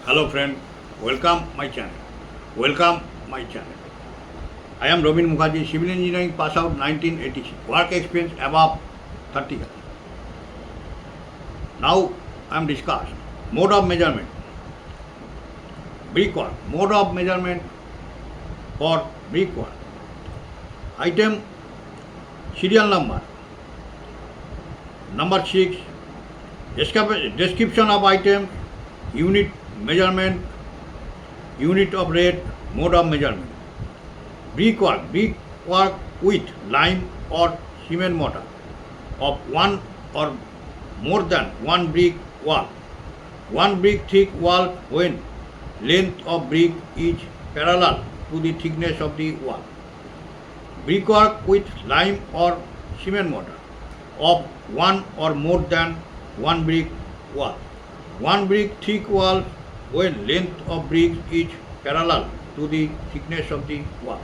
Hello friend, welcome my channel. Welcome my channel. I am Robin Mukherjee, civil engineering pass out 1986. Work experience above 30 years. Now I am discussed mode of measurement. Brickwork. Mode of measurement for brickwork. Item serial number. Number 6. Description of item. Unit measurement, unit of rate, mode of measurement. Brickwork with lime or cement mortar of one or more than one brick wall. One brick thick wall when length of brick is parallel to the thickness of the wall. Brickwork with lime or cement mortar of one or more than one brick wall. One brick thick wall when length of brick is parallel to the thickness of the wall.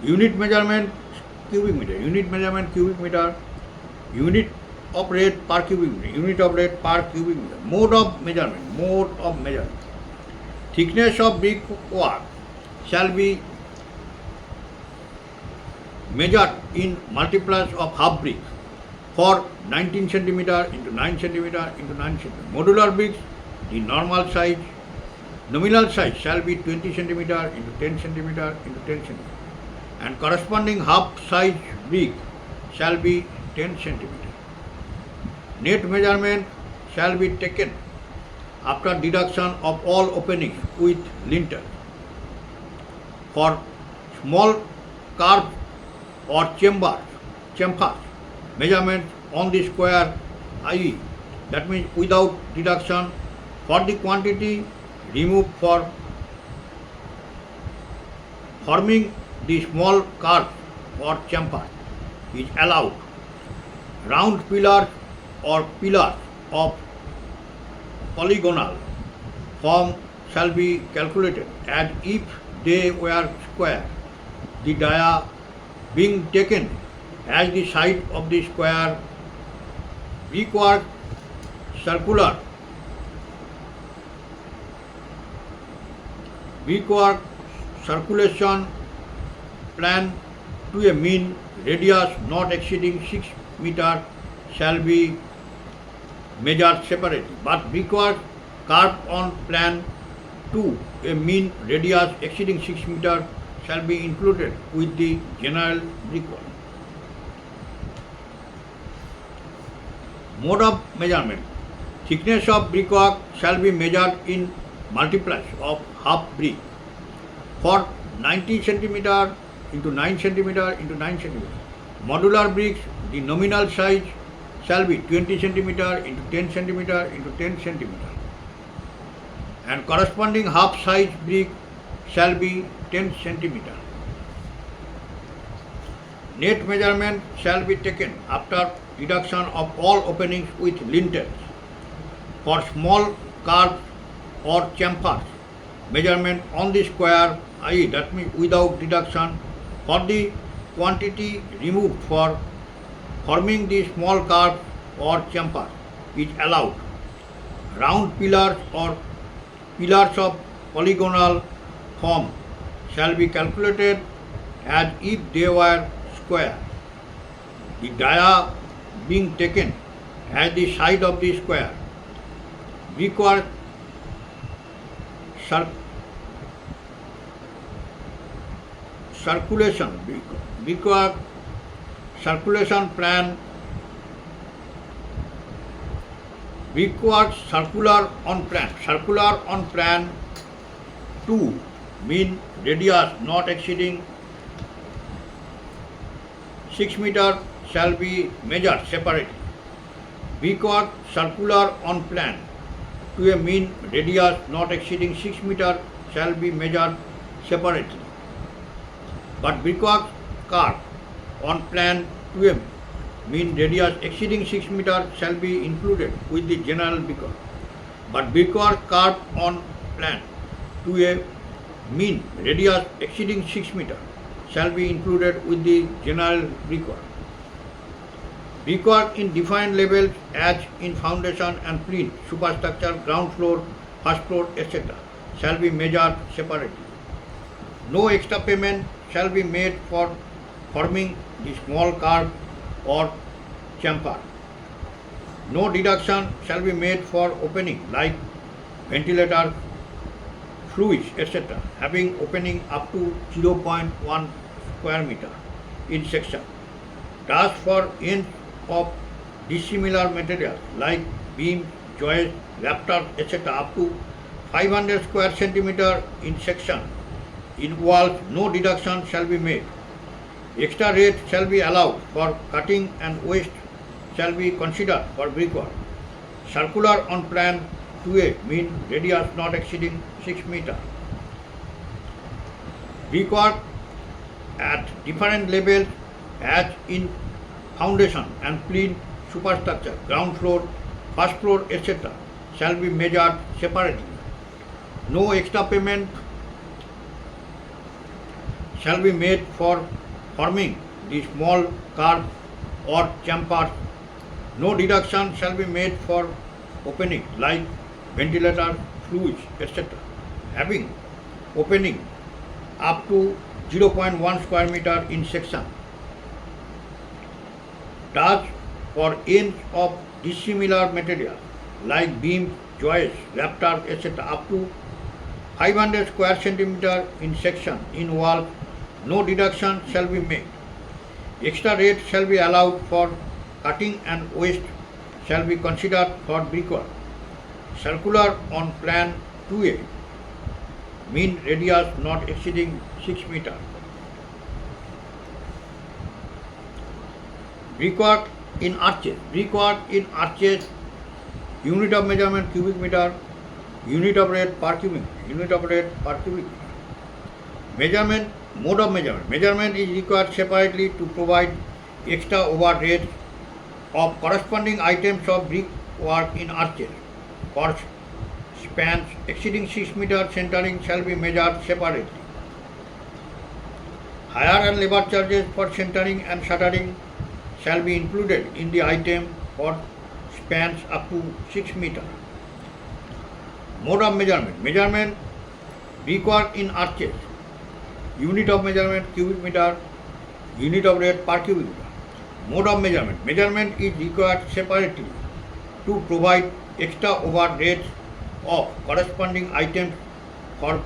Unit measurement cubic meter. Unit measurement cubic meter. Unit of rate per cubic meter. Unit of rate per cubic meter. Mode of measurement. Mode of measurement. Thickness of brickwork shall be measured in multipliers of half brick for 19 cm into 9 cm into 9 cm. Modular bricks, the normal size, nominal size shall be 20 cm into 10 cm into 10 cm, and corresponding half size brick shall be 10 cm. Net measurement shall be taken after deduction of all openings with lintel. For small curves or chambers, measurement on the square, i.e., that means without deduction for the quantity removed for forming the small curve or chamfer is allowed. Round pillars or pillars of polygonal form shall be calculated as if they were square, the dia being taken as the side of the square. Brickwork circular. Brickwork circulation plan to a mean radius not exceeding 6 meter shall be measured separately, but brickwork curve on plan to a mean radius exceeding 6 meter shall be included with the general brickwork. Mode of measurement. Thickness of brickwork shall be measured in multipliers of half brick for 90 cm into 9 cm into 9 cm. Modular bricks, the nominal size shall be 20 cm into 10 cm into 10 cm, and corresponding half size brick shall be 10 cm. Net measurement shall be taken after deduction of all openings with lintels. For small curves or chamfers, measurement on the square, i.e., that means without deduction for the quantity removed for forming the small curve or chamfer is allowed. Round pillars or pillars of polygonal form shall be calculated as if they were square, the dia being taken as the side of the square. Brickwork circulation. Brickwork circulation plan. Brickwork circular on plan. Circular on plan 2 mean radius not exceeding 6 meter shall be measured separately. Brickwork circular on plan to a mean radius not exceeding 6 meter shall be measured separately, but brickwork curve on plan to a mean radius exceeding 6 meter shall be included with the general brickwork. But brickwork curve on plan to a mean radius exceeding 6 meter shall be included with the general brickwork. Brickwork in defined levels as in foundation and plinth, superstructure, ground floor, first floor, etc., shall be measured separately. No extra payment shall be made for forming the small curve or chamfer. No deduction shall be made for opening like ventilator, fluids, etc., having opening up to 0.1 square meter in section. Thus, for ends of dissimilar materials like beam, joist, rafters, etc., up to 500 square centimeter in section, in walls, no deduction shall be made. Extra rate shall be allowed for cutting and waste shall be considered for brickwork. Circular on plan 2A mean radius not exceeding 6 meter. Brickwork at different levels as in foundation and plinth superstructure, ground floor, first floor, etc., shall be measured separately. No extra payment shall be made for forming the small curve or chamfers. No deduction shall be made for opening like ventilator, fluids, etc., having opening up to 0.1 square meter in section. Thus, for ends of dissimilar material like beam, joist, rafters, etc., up to 500 square centimeter in section in wall, no deduction shall be made. Extra rate shall be allowed for cutting and waste shall be considered for brickwork. Circular on plan 2A mean radius not exceeding 6 meter. Brickwork in arches. Brickwork in arches, unit of measurement cubic meter, unit of rate per cubic, unit of rate per cubic meter. Measurement, mode of measurement. Measurement is required separately to provide extra overhead of corresponding items of brickwork in arches. For spans exceeding 6 meter, centering shall be measured separately. Hire and labor charges for centering and shuttering shall be included in the item for spans up to 6 meter. Mode of measurement. Measurement, brickwork in arches, unit of measurement cubic meter, unit of rate per cubic meter. Mode of measurement. Measurement is required separately to provide extra overheads of corresponding items for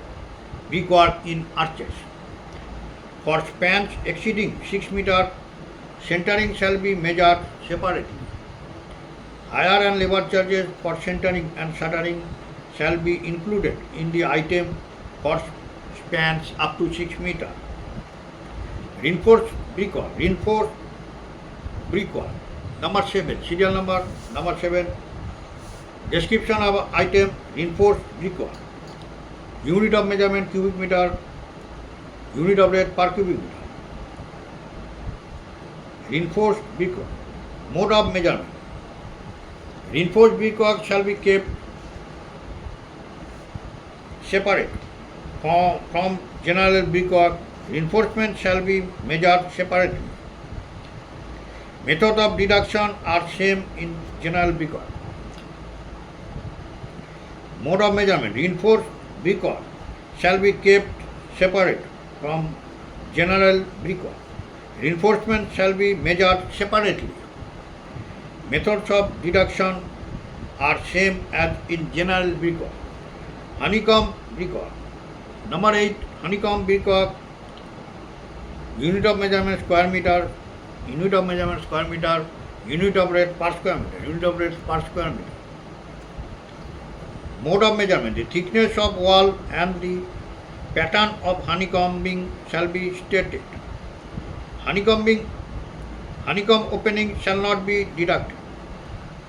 brickwork in arches. For spans exceeding 6 meter, centering shall be measured separately. Hire and labor charges for centering and shuttering shall be included in the item for spans up to 6 meter. Reinforced brickwork. Reinforced brickwork. Number 7. Serial number 7. Description of item reinforced brickwork. Unit of measurement cubic meter, unit of rate per cubic meter. Reinforced brickwork. Mode of measurement. Reinforced brickwork shall be kept separate from general brickwork. Reinforcement shall be measured separately. Method of deduction are same in general brickwork. Mode of measurement. Reinforced brickwork shall be kept separate from general brickwork. Reinforcement shall be measured separately. Methods of deduction are same as in general brickwork. Honeycomb brickwork. Number 8. Honeycomb brickwork. Unit of measurement square meter, unit of measurement square meter, unit of rate per square meter, unit of rate per square meter. Mode of measurement. The thickness of wall and the pattern of honeycombing shall be stated. Honeycomb opening shall not be deducted.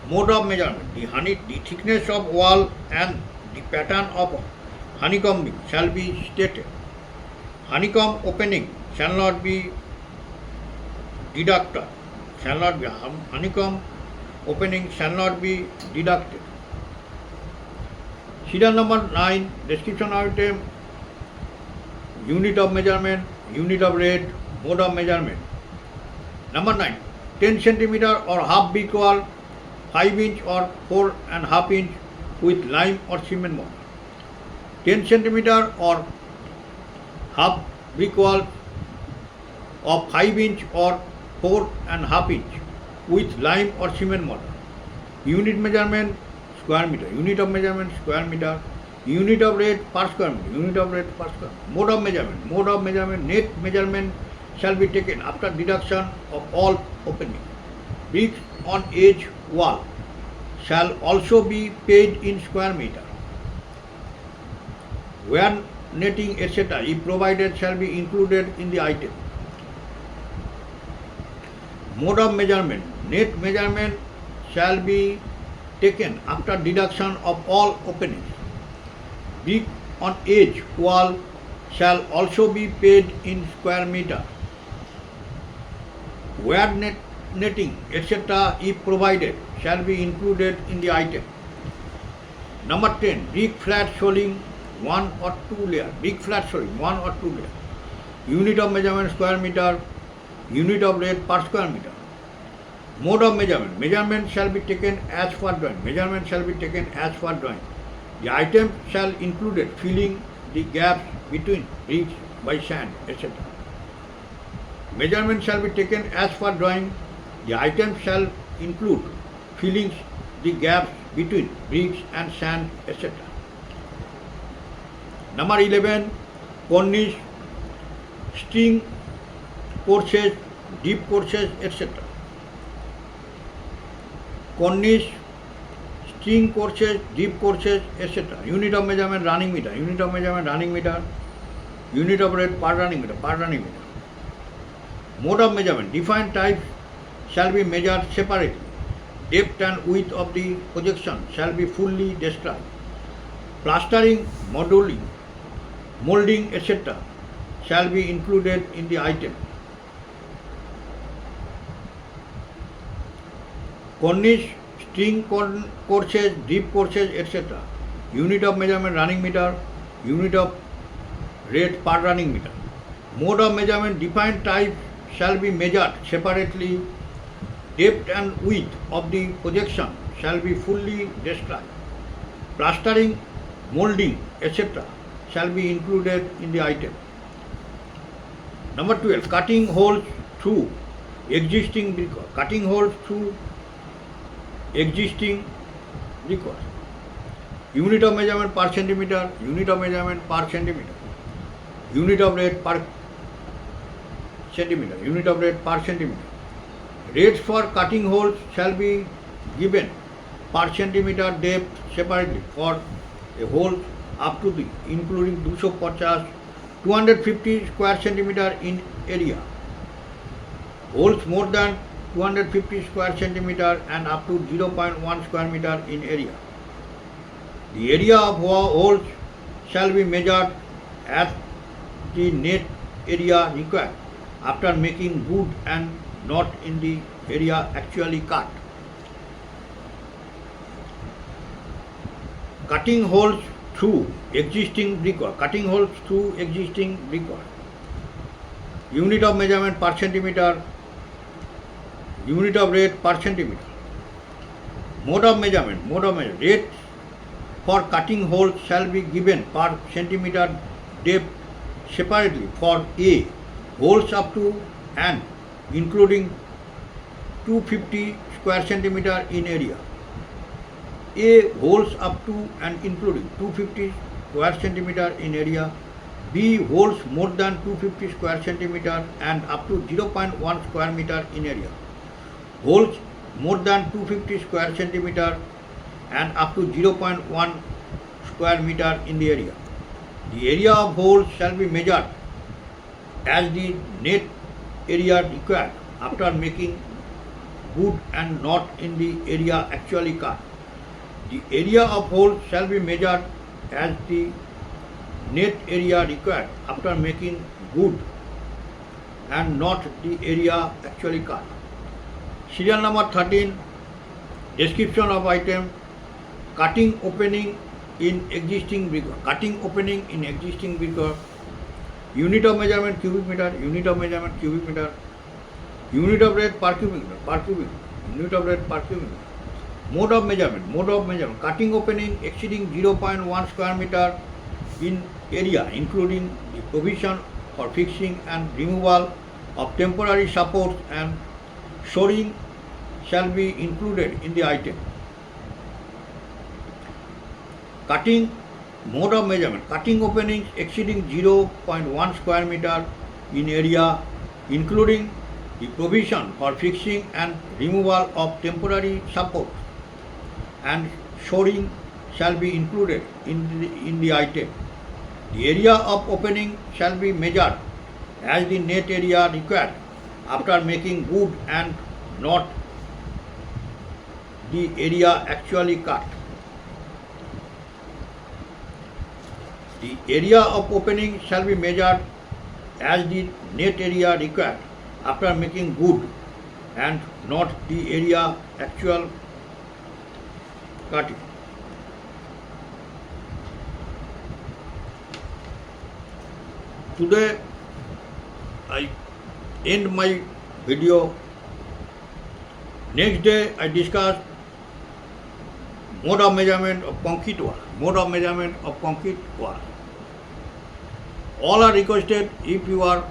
Mode of measurement. The thickness of wall and the pattern of honeycombing shall be stated. Honeycomb opening shall not be deducted. Honeycomb opening shall not be deducted. Serial number 9. Description of item, unit of measurement, unit of rate, mode of measurement. Number 9. 10 centimeter or half brick wall, 5 inch or 4.5 inch with lime or cement mortar. 10 centimeter or half brick wall of 5 inch or 4.5 inch with lime or cement mortar. Unit measurement square meter. Unit of measurement square meter. Unit of rate per square meter. Unit of rate per square meter. Mode of measurement. Mode of measurement. Net measurement shall be taken after deduction of all openings. Bricks on edge wall shall also be paid in square meter. Where netting etc. if provided shall be included in the item. Mode of measurement. Net measurement shall be taken after deduction of all openings. Brick on edge wall shall also be paid in square meter. Where netting etc. if provided shall be included in the item. Number 10. Brick flat shoaling 1 or 2 layer. Brick flat shoaling 1 or 2 layer. Unit of measurement square meter. Unit of rate per square meter. Mode of measurement. Measurement shall be taken as per drawing. Measurement shall be taken as per drawing. The item shall include filling the gaps between bricks by sand, etc. Measurement shall be taken as per drawing. The item shall include filling the gaps between bricks and sand, etc. Number 11. Cornice, string courses, deep courses, etc. Cornice, string courses, deep courses, etc. Unit of measurement running meter. Unit of measurement running meter. Unit of rate per running meter. Per running meter. Mode of measurement. Defined types shall be measured separately. Depth and width of the projection shall be fully described. Plastering, molding, etc. shall be included in the item. Cornice, string courses, deep courses, etc. Unit of measurement running meter. Unit of rate per running meter. Mode of measurement. Defined type shall be measured separately. Depth and width of the projection shall be fully described. Plastering, molding, etc. shall be included in the item. Number 12. Cutting holes through existing brickwork. Cutting holes through existing brickwork. Unit of measurement per centimeter. Unit of measurement per centimeter. Unit of rate per centimeter. Unit of rate per centimeter. Rates for cutting holes shall be given per centimeter depth separately for a hole up to the including 250 square centimeter in area. Holes more than 250 square centimeter and up to 0.1 square meter in area. The area of holes shall be measured as the net area required after making good and not in the area actually cut. Cutting holes through existing brickwork. Cutting holes through existing brickwork. Unit of measurement per centimeter. Unit of rate per centimeter. Mode of measurement. Mode of measurement. Rate for cutting holes shall be given per centimeter depth separately for A. Holes up to and including 250 square centimeter in area. A. Holes up to and including 250 square centimeter in area. B. Holes more than 250 square centimeter and up to 0.1 square meter in area. Holes more than 250 square centimeter and up to 0.1 square meter in the area. The area of holes shall be measured as the net area required after making good and not in the area actually cut. The area of hole shall be measured as the net area required after making good and not the area actually cut. Serial number 13. Description of item. Cutting opening in existing brickwork. Cutting opening in existing brickwork. Unit of measurement cubic meter. Unit of measurement cubic meter. Unit of rate per cubic meter. Per cubic meter. Unit of rate per cubic meter. Mode of measurement. Mode of measurement. Cutting opening exceeding 0.1 square meter in area, including the provision for fixing and removal of temporary supports and shoring, shall be included in the item. Cutting mode of measurement. Cutting openings exceeding 0.1 square meter in area, including the provision for fixing and removal of temporary support and shoring, shall be included in the item. The area of opening shall be measured as the net area required after making good and not the area actually cut. The area of opening shall be measured as the net area required after making good and not the area actual cutting. Today I end my video. Next day I discuss mode of measurement of concrete wall. Mode of measurement of concrete wall. All are requested, if you are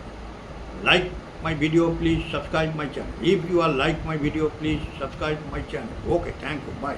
like my video, please subscribe my channel. If you are like my video, please subscribe my channel. Okay, thank you. Bye.